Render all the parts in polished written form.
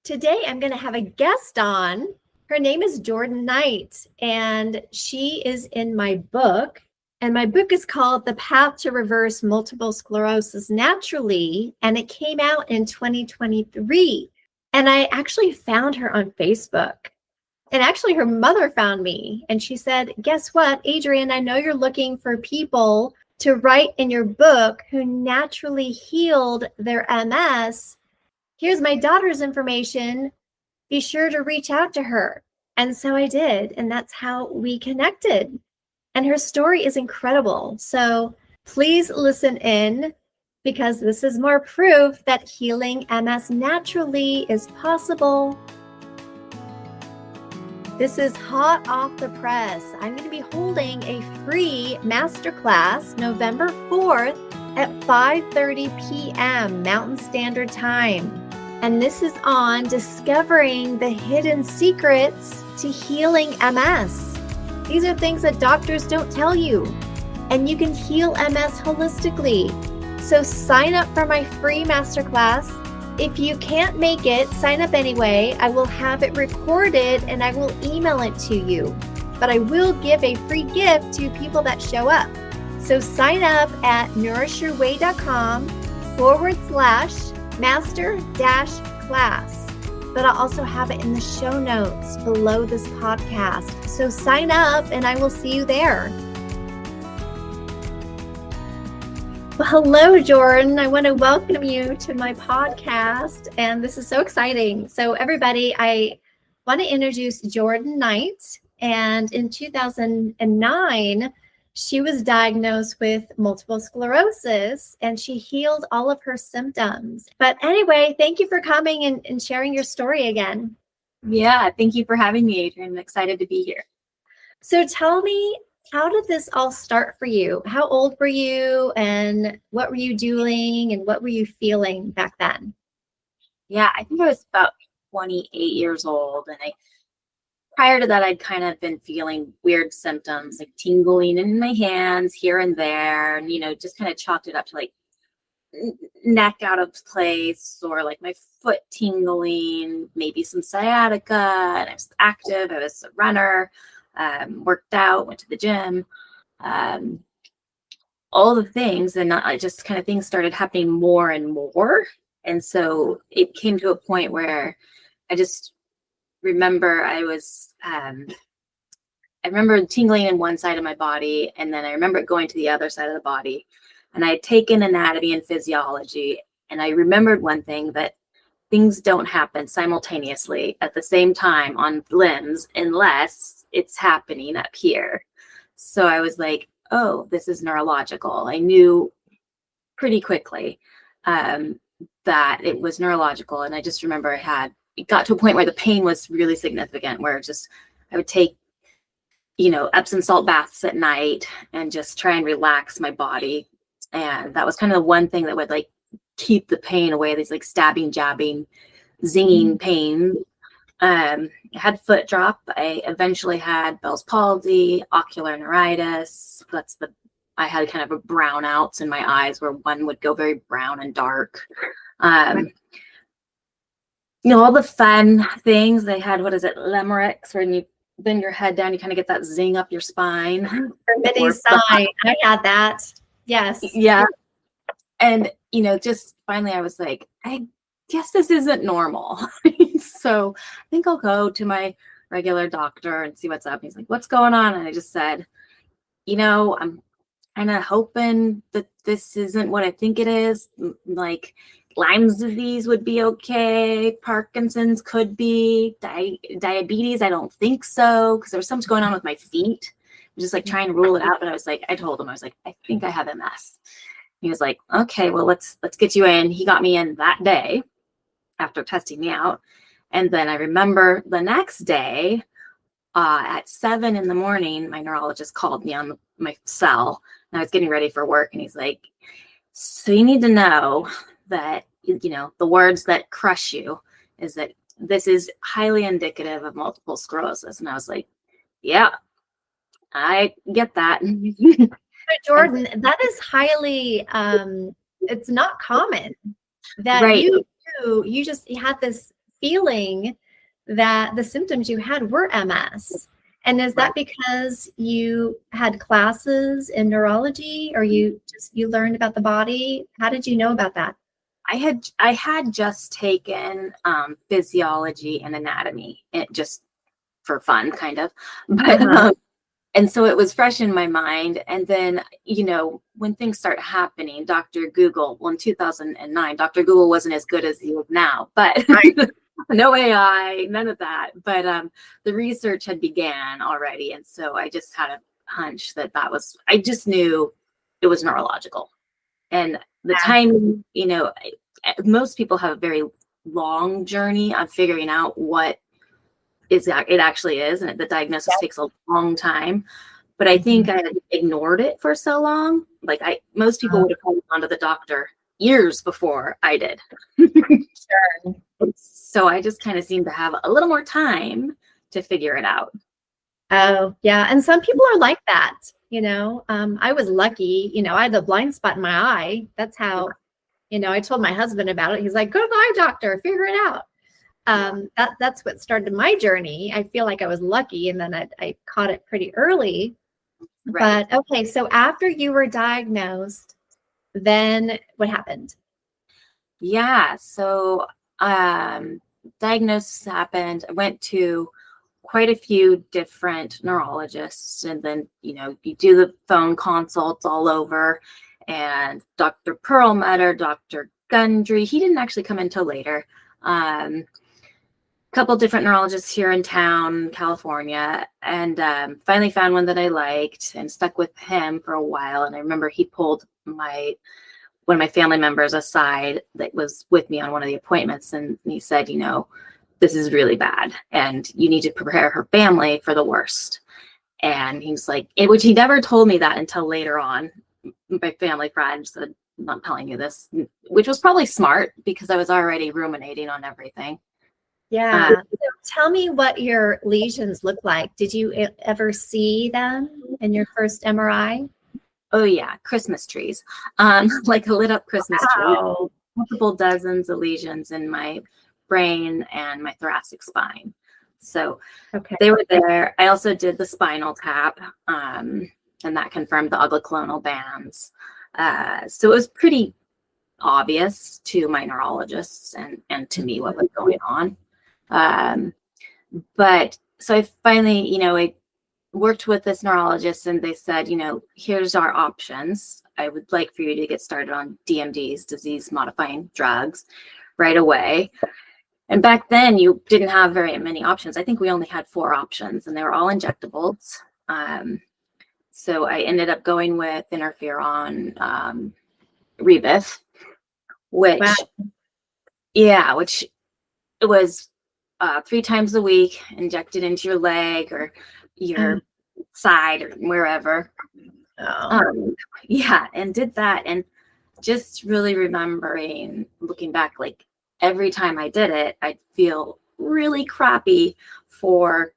Today I'm going to have a guest on. Her name is Jordan Knight, and she is in my book. And my book is called The Path to Reverse Multiple Sclerosis Naturally, and it came out in 2023. And I actually found her on Facebook. And actually, her mother found me, and she said, guess what, Adrienne, I know you're looking for people to write in your book who naturally healed their MS. Here's my daughter's information. Be sure to reach out to her. And so I did, and that's how we connected. And her story is incredible. So please listen in, because this is more proof that healing MS naturally is possible. This is hot off the press. I'm going to be holding a free masterclass November 4th at 5:30 p.m. Mountain Standard Time. And this is on discovering the hidden secrets to healing MS. These are things that doctors don't tell you, and you can heal MS holistically. So sign up for my free masterclass. If you can't make it, sign up anyway. I will have it recorded and I will email it to you. But I will give a free gift to people that show up. So sign up at nourishyourway.com/master-class. But I'll also have it in the show notes below this podcast. So sign up and I will see you there. Well, hello, Jordan. I want to welcome you to my podcast, and this is so exciting. So everybody, I want to introduce Jordan Knight, and in 2009, she was diagnosed with multiple sclerosis, and she healed all of her symptoms. But anyway, thank you for coming and sharing your story again. Yeah, thank you for having me, Adrienne. I'm excited to be here. So tell me, how did this all start for you? How old were you, and what were you doing, and what were you feeling back then? Yeah, I think I was about 28 years old, and prior to that, I'd kind of been feeling weird symptoms, like tingling in my hands here and there, and just kind of chalked it up to like neck out of place, or like my foot tingling, maybe some sciatica. And I was active. I was a runner. Worked out, went to the gym, all the things, and I just kind of things started happening more and more. And so it came to a point where I just remember I remember tingling in one side of my body, and then I remember it going to the other side of the body. And I had taken anatomy and physiology, and I remembered one thing, that things don't happen simultaneously at the same time on limbs unless it's happening up here. So I was like, oh, this is neurological. I knew pretty quickly that it was neurological. And I just remember it got to a point where the pain was really significant, where I would take, Epsom salt baths at night and just try and relax my body. And that was kind of the one thing that would like keep the pain away, these like stabbing, jabbing, zinging pain. I had foot drop. I eventually had Bell's palsy, ocular neuritis. I had kind of a brownouts in my eyes, where one would go very brown and dark. All the fun things. They had, what is it, Lhermitte, when you bend your head down, you kind of get that zing up your spine. Lhermitte sign. I had that. Yes. Yeah. And, just finally I was like, I guess this isn't normal. So I think I'll go to my regular doctor and see what's up. He's like, what's going on? And I just said, I'm kind of hoping that this isn't what I think it is. Like Lyme's disease would be okay. Parkinson's could be. Diabetes, I don't think so, because there was something going on with my feet. I was just like trying to rule it out. But I told him, I was like, I think I have MS. He was like, okay, well, let's get you in. He got me in that day after testing me out. And then I remember the next day at 7 a.m, my neurologist called me on my cell, and I was getting ready for work. And he's like, so you need to know that, the words that crush you is that this is highly indicative of multiple sclerosis. And I was like, yeah, I get that. Jordan, that is highly, it's not common that right. you had this feeling that the symptoms you had were MS. And is that because you had classes in neurology, or you learned about the body? How did you know about that? I had just taken physiology and anatomy, just for fun, kind of. But and so it was fresh in my mind. And then, when things start happening, Dr. Google, well, in 2009, Dr. Google wasn't as good as he is now, but no AI, none of that. But the research had began already. And so I just had a hunch I just knew it was neurological. And the timing, most people have a very long journey on figuring out what it actually is, and the diagnosis takes a long time. But I think I had ignored it for so long. Like most people would have gone to the doctor years before I did. Sure. So I just kind of seemed to have a little more time to figure it out. Oh, yeah. And some people are like that. I was lucky, I had a blind spot in my eye. That's how, I told my husband about it. He's like, go to the eye doctor, figure it out. That's what started my journey. I feel like I was lucky, and then I caught it pretty early. Right. But okay, so after you were diagnosed, then what happened? Yeah. So diagnosis happened. I went to quite a few different neurologists, and then you do the phone consults all over, and Dr. Perlmutter, Dr. Gundry, he didn't actually come until later. Couple different neurologists here in town, California, and finally found one that I liked and stuck with him for a while. And I remember he pulled one of my family members aside that was with me on one of the appointments, and he said, this is really bad, and you need to prepare her family for the worst. And he was like, which he never told me that until later on. My family friend said, I'm not telling you this, which was probably smart because I was already ruminating on everything. Yeah. So tell me what your lesions look like. Did you ever see them in your first MRI? Oh yeah, Christmas trees. Like a lit up Christmas tree. Multiple dozens of lesions in my brain and my thoracic spine. So they were there. I also did the spinal tap, and that confirmed the oligoclonal bands. So it was pretty obvious to my neurologists and to me what was going on. But so I finally, I worked with this neurologist, and they said, here's our options. I would like for you to get started on DMDs, disease modifying drugs, right away. And back then you didn't have very many options. I think we only had 4 options, and they were all injectables. So I ended up going with interferon, Rebif, which it was 3 times a week, injected into your leg or your side or wherever. And did that, and just really remembering, looking back, like every time I did it, I'd feel really crappy for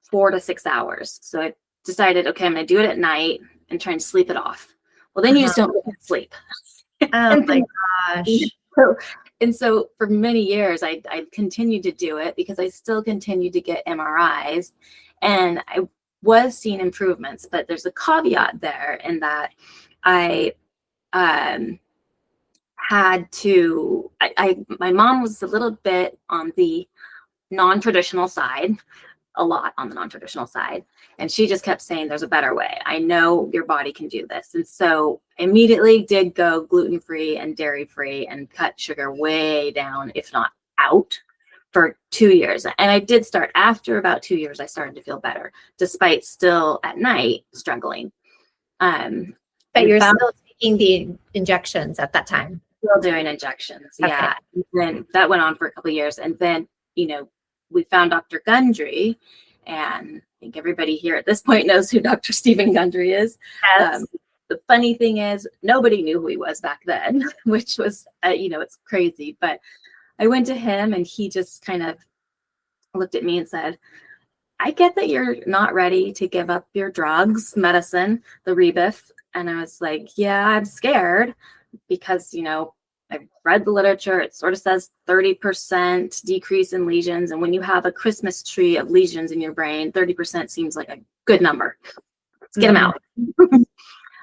4 to 6 hours. So I decided, okay, I'm going to do it at night and try and sleep it off. Well, then you just don't get sleep. Oh my gosh. So for many years, I continued to do it because I still continued to get MRIs, and I was seeing improvements. But there's a caveat there in that I had to, my mom was a little bit on the non-traditional side, a lot on the non-traditional side. And she just kept saying, there's a better way. I know your body can do this. And so immediately did go gluten-free and dairy-free and cut sugar way down, if not out, for 2 years. And I did start, after about 2 years, I started to feel better, despite still at night struggling. But you're still taking the injections at that time? Still doing injections, yeah. And then that went on for a couple of years. And then, we found Dr. Gundry, and I think everybody here at this point knows who Dr. Stephen Gundry is. Yes. The funny thing is, nobody knew who he was back then, which was, it's crazy. But I went to him, and he just kind of looked at me and said, I get that you're not ready to give up your drugs, medicine, the Rebif. And I was like, yeah, I'm scared because, I've read the literature. It sort of says 30% decrease in lesions. And when you have a Christmas tree of lesions in your brain, 30% seems like a good number. Let's get them out.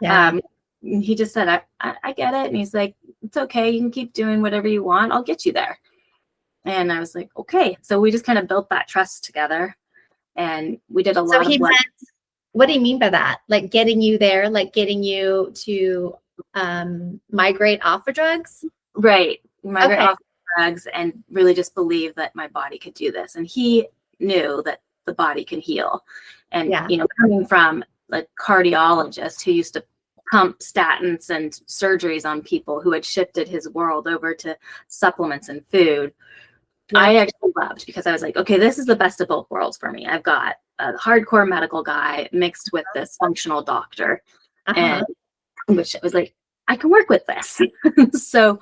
Yeah. He just said, I get it. And he's like, it's okay. You can keep doing whatever you want. I'll get you there. And I was like, okay. So we just kind of built that trust together. And we did a lot of blood. What do you mean by that? Like getting you there, like getting you to migrate off of drugs? Right. Migrate off of drugs and really just believe that my body could do this. And he knew that the body can heal. And, you know, coming from a cardiologist who used to pump statins and surgeries on people, who had shifted his world over to supplements and food, I actually loved, because I was like, okay, this is the best of both worlds for me. I've got a hardcore medical guy mixed with this functional doctor, and which I was like, I can work with this. So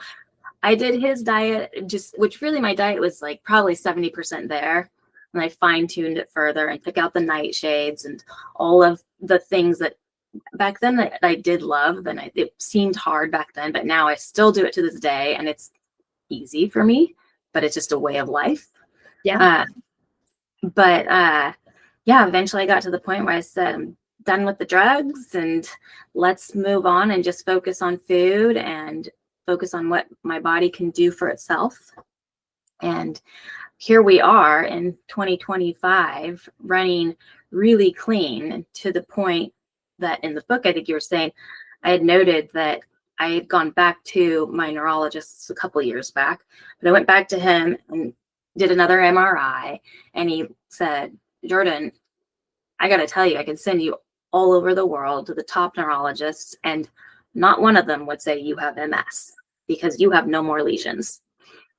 I did his diet, which really my diet was like probably 70% there. And I fine-tuned it further and took out the nightshades and all of the things that back then that I did love. And it seemed hard back then, but now I still do it to this day, and it's easy for me, but it's just a way of life. Yeah, eventually I got to the point where I said, I'm done with the drugs and let's move on and just focus on food and focus on what my body can do for itself. And here we are in 2025 running really clean, to the point that in the book, I think you were saying, I had noted that I had gone back to my neurologist a couple of years back, but I went back to him and did another MRI, and he said, Jordan, I got to tell you, I can send you all over the world to the top neurologists, and not one of them would say you have MS, because you have no more lesions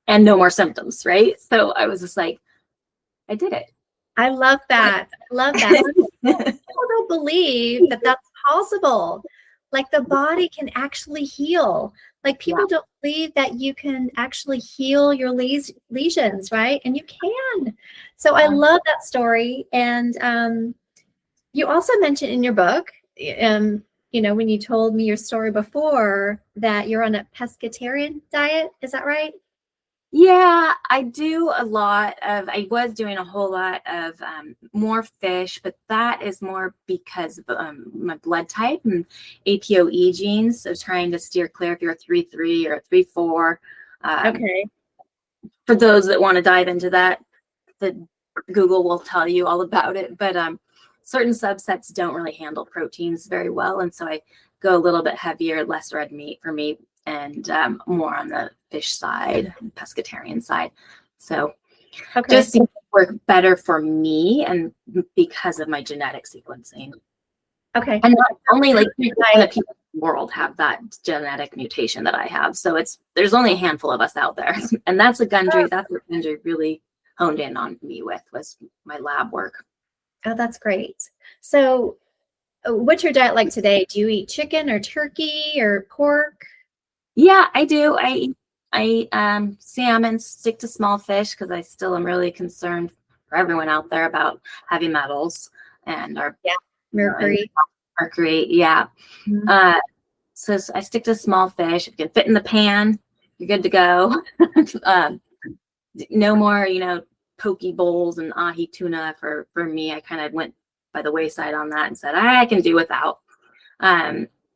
and no more symptoms, right? So I was just like, I did it. I love that. I love that. People don't believe that that's possible. Like the body can actually heal. Like people don't believe that you can actually heal your lesions, right? And you can. So I love that story. And you also mentioned in your book, you know, when you told me your story before, that you're on a pescatarian diet. Is that right? Yeah, I do a lot of, I was doing a whole lot of more fish, but that is more because of my blood type and APOE genes. So trying to steer clear if you're a 3-3 or a 3-4. Okay. For those that want to dive into that, the Google will tell you all about it. But certain subsets don't really handle proteins very well. And so I go a little bit heavier, less red meat for me, and more on the fish side, pescatarian side. So just seems to work better for me, and because of my genetic sequencing. Okay. And not only like people in the world have that genetic mutation that I have. So there's only a handful of us out there. And that's what Gundry really honed in on me with, was my lab work. Oh, that's great. So what's your diet like today? Do you eat chicken or turkey or pork? Yeah, I do. I salmon, stick to small fish, because I still am really concerned for everyone out there about heavy metals and our mercury. Yeah. Mm-hmm. So I stick to small fish. If you can fit in the pan, you're good to go. No more, poke bowls and ahi tuna for me. I kind of went by the wayside on that and said, I can do without.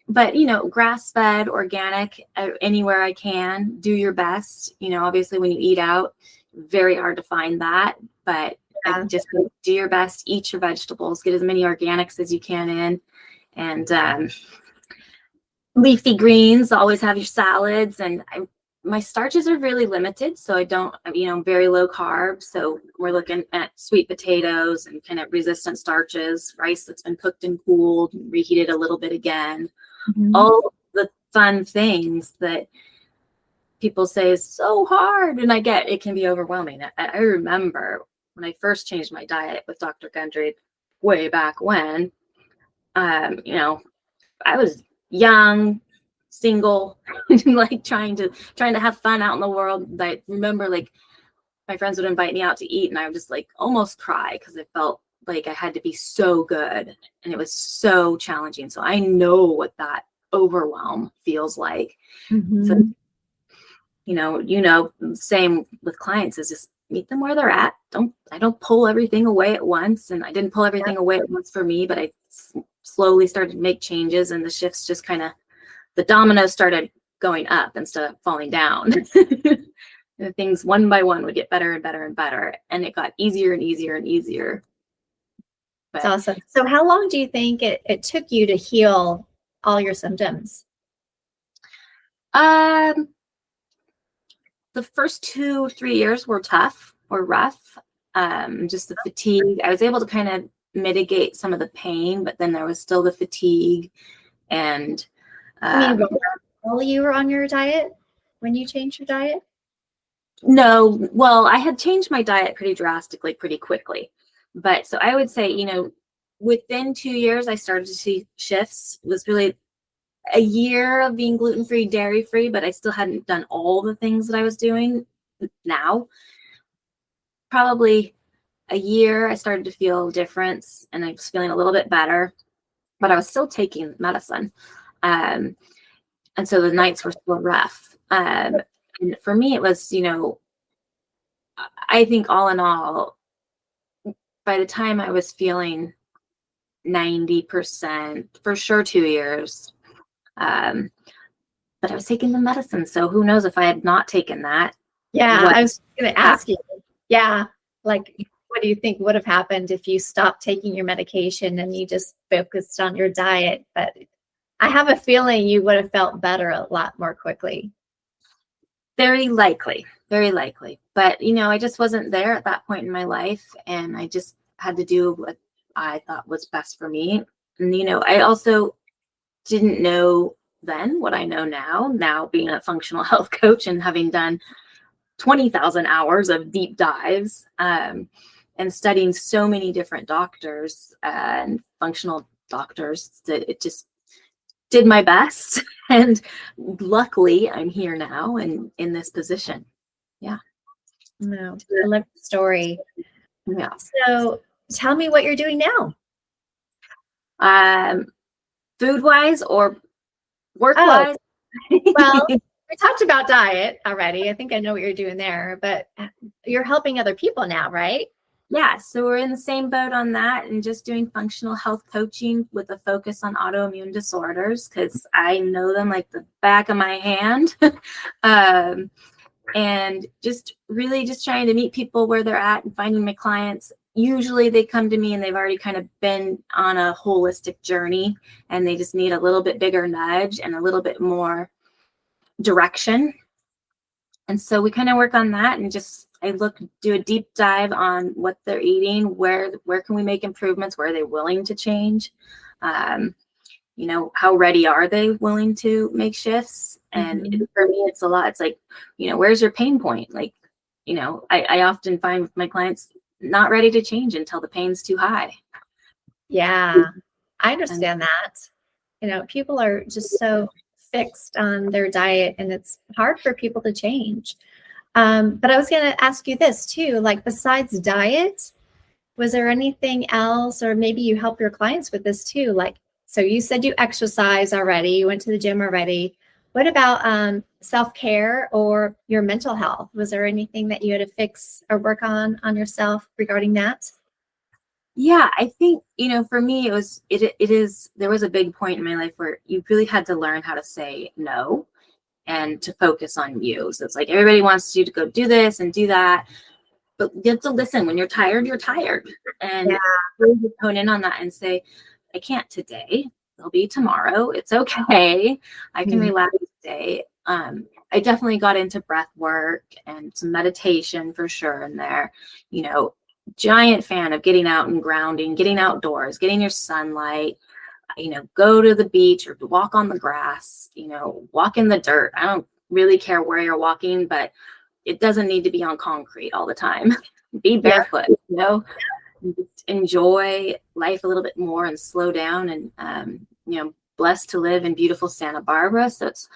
But, grass-fed, organic, anywhere I can, do your best. Obviously when you eat out, very hard to find that, but just do your best, eat your vegetables, get as many organics as you can in, and leafy greens, always have your salads. And my starches are really limited, so I don't, very low carb. So we're looking at sweet potatoes and kind of resistant starches, rice that's been cooked and cooled, and reheated a little bit again. Mm-hmm. All the fun things that people say is so hard, and I get it can be overwhelming. I remember when I first changed my diet with Dr. Gundry way back when, I was young, single, like trying to have fun out in the world. I remember like my friends would invite me out to eat, and I would just like almost cry, because I felt like I had to be so good, and it was so challenging. So I know what that overwhelm feels like. Mm-hmm. So Same with clients is just meet them where they're at. I don't pull everything away at once. And I didn't pull everything away at once for me, but I slowly started to make changes, and the shifts just kind of, the dominoes started going up instead of falling down. The things one by one would get better and better and better. And it got easier and easier and easier. That's awesome. So how long do you think it took you to heal all your symptoms? The first 2-3 years were tough or rough. Just the fatigue. I was able to kind of mitigate some of the pain, but then there was still the fatigue. And while you were on your diet, when you changed your diet? No, well, I had changed my diet pretty drastically, pretty quickly. But so I would say, within 2 years, I started to see shifts. It was really a year of being gluten-free, dairy-free, but I still hadn't done all the things that I was doing now. Probably a year, I started to feel a difference, and I was feeling a little bit better, but I was still taking medicine. And so the nights were still rough. And for me, it was, I think all in all, by the time I was feeling 90%, for sure 2 years, but I was taking the medicine. So who knows if I had not taken that. Yeah, I was going to ask you. Yeah, like, what do you think would have happened if you stopped taking your medication and you just focused on your diet? But I have a feeling you would have felt better a lot more quickly. Very likely, very likely. But, I just wasn't there at that point in my life, and I just had to do what I thought was best for me. And, I also didn't know then what I know now being a functional health coach and having done 20,000 hours of deep dives, and studying so many different doctors and functional doctors, that it just did my best. And luckily I'm here now and in this position. Yeah. No, I love the story. Yeah. So tell me what you're doing now. Food wise or work wise? Well, we talked about diet already. I think I know what you're doing there, but you're helping other people now, right? Yeah, so we're in the same boat on that, and just doing functional health coaching with a focus on autoimmune disorders, because I know them like the back of my hand. And just really just trying to meet people where they're at and finding my clients. Usually they come to me and they've already kind of been on a holistic journey, and they just need a little bit bigger nudge and a little bit more direction. And so we kind of work on that, and just do a deep dive on what they're eating, where can we make improvements, where are they willing to change, how ready are they willing to make shifts. And for me, it's a lot. It's like, where's your pain point? Like, I often find with my clients not ready to change until the pain's too high. Yeah, I understand that. People are just so fixed on their diet, and it's hard for people to change. But I was going to ask you this too, like, besides diet, was there anything else, or maybe you help your clients with this too? Like, so you said you exercise already, you went to the gym already. What about self-care or your mental health? Was there anything that you had to fix or work on yourself regarding that? Yeah, I think, for me, there was a big point in my life where you really had to learn how to say no and to focus on you. So it's like, everybody wants you to go do this and do that, but you have to listen. When you're tired, and really hone in on that and say, I can't today. There'll be tomorrow. It's okay. I can relax today. I definitely got into breath work and some meditation for sure in there. Giant fan of getting out and grounding, getting outdoors, getting your sunlight, go to the beach or walk on the grass, walk in the dirt. I don't really care where you're walking, but it doesn't need to be on concrete all the time. Be barefoot, and just enjoy life a little bit more and slow down. And, blessed to live in beautiful Santa Barbara. So it's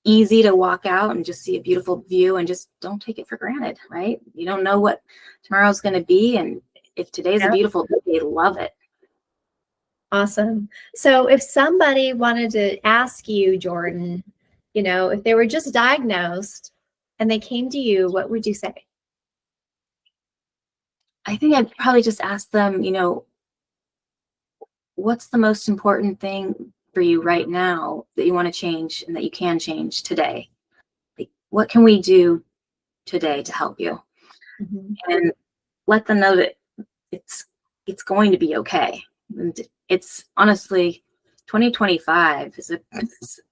easy to walk out and just see a beautiful view, and just don't take it for granted, right? You don't know what tomorrow's going to be. And if today's a beautiful day, love it. Awesome. So if somebody wanted to ask you, Jordan, if they were just diagnosed and they came to you, what would you say? I think I'd probably just ask them, what's the most important thing for you right now that you want to change and that you can change today? Like, what can we do today to help you? Mm-hmm. And let them know that it's going to be okay. And it's honestly, 2025 is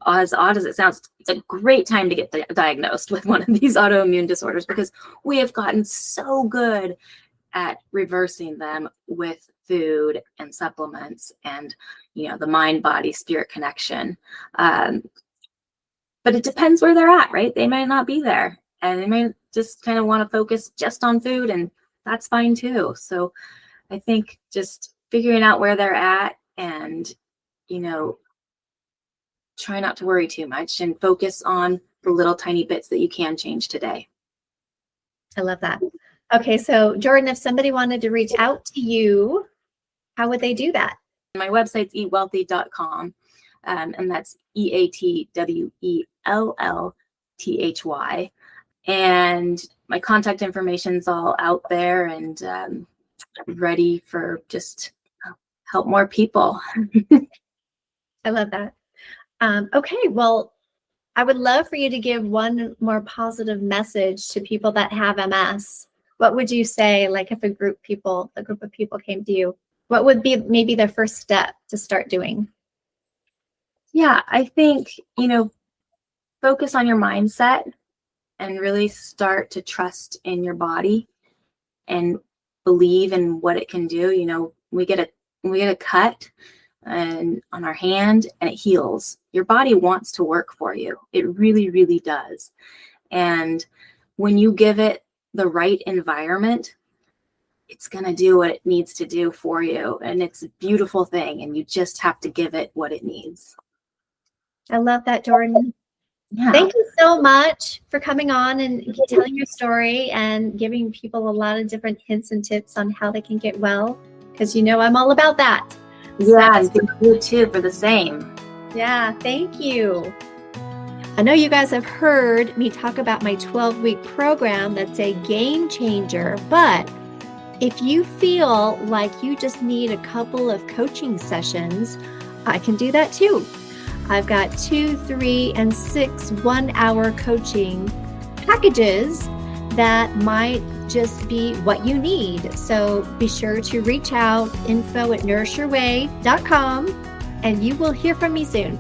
as odd as it sounds, it's a great time to get diagnosed with one of these autoimmune disorders, because we have gotten so good at reversing them with food and supplements and the mind body spirit connection. But it depends where they're at, right? They might not be there, and they may just kind of want to focus just on food, and that's fine too. So I think just figuring out where they're at and try not to worry too much and focus on the little tiny bits that you can change today. I love that. Okay, so Jordan, if somebody wanted to reach out to you, how would they do that? My website's eatwealthy.com, and that's EATWELLTHY. And my contact information's all out there, and ready for just help more people. I love that. Okay, well, I would love for you to give one more positive message to people that have MS. What would you say, like if a group of people came to you, what would be maybe their first step to start doing? Yeah, I think, focus on your mindset and really start to trust in your body and believe in what it can do. We get a cut and on our hand and it heals. Your body wants to work for you. It really, really does. And when you give it the right environment, it's going to do what it needs to do for you. And it's a beautiful thing. And you just have to give it what it needs. I love that, Jordan. Yeah. Thank you so much for coming on and telling your story and giving people a lot of different hints and tips on how they can get well, because I'm all about that. Yeah, and thank you too for the same. Yeah, thank you. I know you guys have heard me talk about my 12-week program that's a game changer, but if you feel like you just need a couple of coaching sessions, I can do that too. I've got 2, 3, and 6 one-hour coaching packages that might just be what you need. So be sure to reach out, info@nourishyourway.com, and you will hear from me soon.